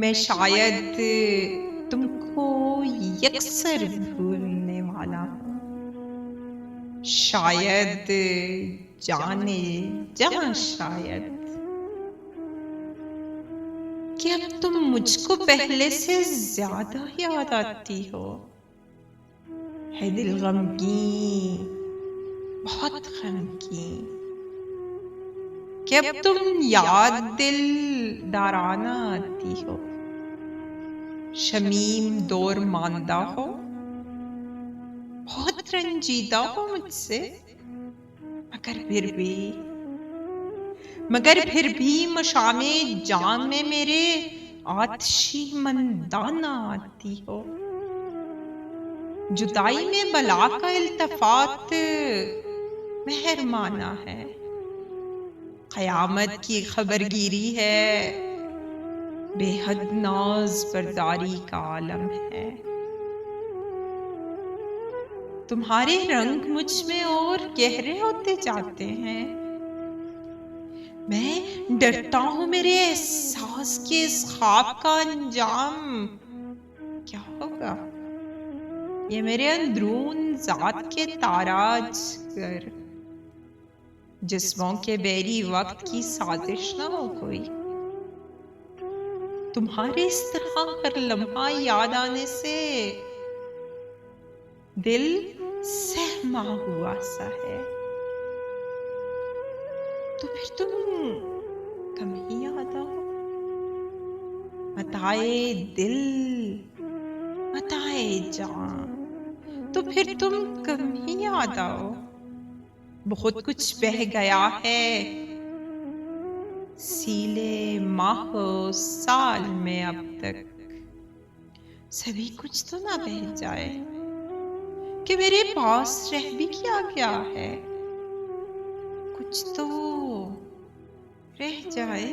मैं शायद तुमको यकसर भूलने वाला हूँ। शायद जाने जहां शायद कि अब तुम मुझको पहले से ज्यादा याद आती हो। है दिल गमगीन, बहुत गमगीन कि अब तुम याद दिल दाराना आती हो। शमीम दौर मांदा हो, बहुत रंजीदा हो मुझसे, मगर फिर भी मशामे जाम में मेरे आतशी मंदाना आती हो। जुदाई में बला का इल्तफात मेहरमाना है, क़यामत की खबरगिरी है, बेहद नाज बरदारी का आलम है। तुम्हारे रंग मुझ में और गहरे होते जाते हैं। मैं डरता हूं मेरे एहसास के इस ख्वाब का अंजाम क्या होगा। ये मेरे अंदरून जात के ताराज कर जिस्मों के बैरी वक्त की साजिश ना हो कोई। तुम्हारे इस तरह हर लम्हा याद आने से दिल सहमा हुआ सा है। तो फिर तुम कम ही याद आओ। बताए दिल, बताए जान, तो फिर तुम कम ही याद आओ। बहुत कुछ बह गया है सीले माह साल में अब तक। सभी कुछ तो ना बह जाए कि मेरे पास रह भी क्या गया है। कुछ तो रह जाए।